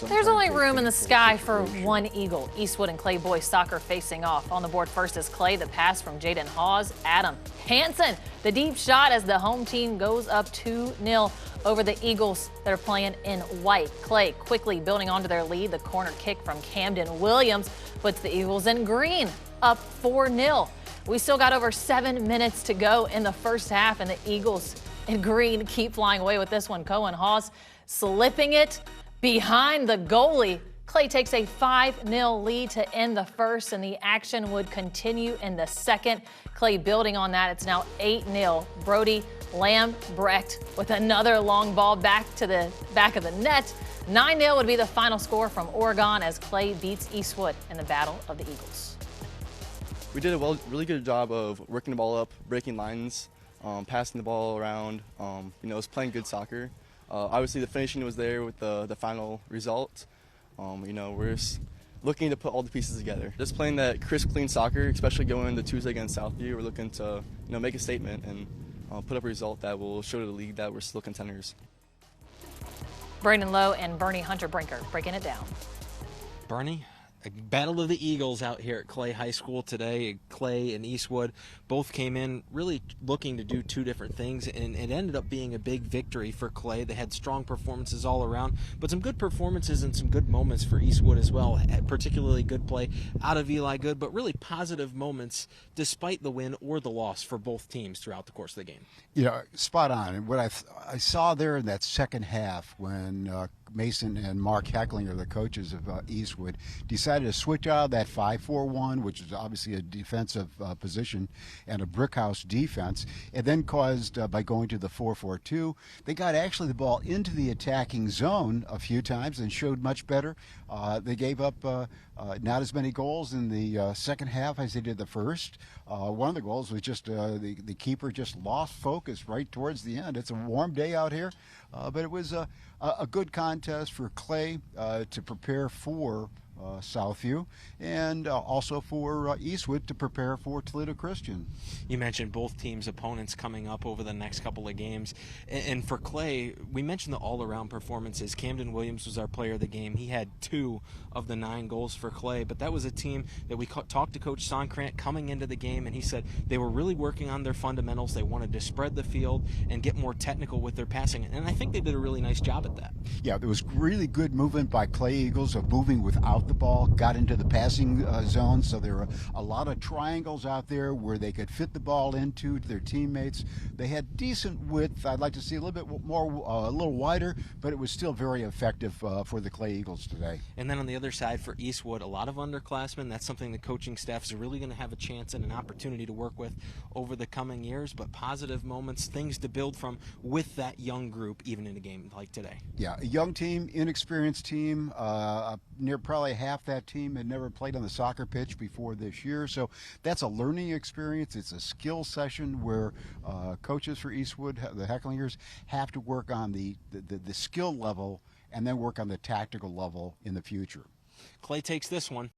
There's only room in the sky for one Eagle. Eastwood and Clay boys soccer facing off. On the board first is Clay, the pass from Jaden Hawes. Adam Hansen, the deep shot as the home team goes up 2-0 over the Eagles that are playing in white. Clay quickly building onto their lead. The corner kick from Camden Williams puts the Eagles in green, up 4-0. We still got over 7 minutes to go in the first half, and the Eagles in green keep flying away with this one. Cohen Hawes slipping it behind the goalie. Clay takes a 5-0 lead to end the first, and the action would continue in the second. Clay building on that. It's now 8-0. Brody Lambrecht with another long ball back to the back of the net. 9-0 would be the final score from Oregon as Clay beats Eastwood in the Battle of the Eagles. We did a really good job of working the ball up, breaking lines, passing the ball around. It was playing good soccer. Obviously, the finishing was there with the final result. We're just looking to put all the pieces together. Just playing that crisp, clean soccer, especially going into Tuesday against Southview. We're looking to make a statement and put up a result that will show to the league that we're still contenders. Brandon Lowe and Bernie Hunter-Brinker breaking it down. Bernie, a battle of the Eagles out here at Clay High School today. Clay and Eastwood both came in really looking to do two different things, and it ended up being a big victory for Clay. They had strong performances all around, but some good performances and some good moments for Eastwood as well, particularly good play out of Eli Good, but really positive moments despite the win or the loss for both teams throughout the course of the game. Yeah, spot on. And what I saw there in that second half when Mason and Mark Hecklinger, the coaches of Eastwood, decided to switch out of that 5-4-1, which is obviously a defensive position, and a brick house defense, and then caused by going to the 4-4-2. They got actually the ball into the attacking zone a few times and showed much better. They gave up not as many goals in the second half as they did the first. One of the goals was just the keeper just lost focus right towards the end. It's a warm day out here, but it was a good contest for Clay to prepare for Southview, and also for Eastwood to prepare for Toledo Christian. You mentioned both teams' opponents coming up over the next couple of games, and for Clay, we mentioned the all-around performances. Camden Williams was our player of the game. He had 2 of the 9 goals for Clay, but that was a team that we talked to Coach Sonkrant coming into the game, and he said they were really working on their fundamentals. They wanted to spread the field and get more technical with their passing, and I think they did a really nice job at that. Yeah, there was really good movement by Clay Eagles of moving without the ball, got into the passing zone, so there were a lot of triangles out there where they could fit the ball into their teammates. They had decent width. I'd like to see a little bit more, a little wider, but it was still very effective for the Clay Eagles today. And then on the other side for Eastwood, a lot of underclassmen. That's something the coaching staff is really going to have a chance and an opportunity to work with over the coming years, but positive moments, things to build from with that young group, even in a game like today. Yeah, a young team, inexperienced team, near probably half that team had never played on the soccer pitch before this year, so that's a learning experience. It's a skill session where coaches for Eastwood, the Hecklingers, have to work on the skill level and then work on the tactical level in the future. Clay takes this one.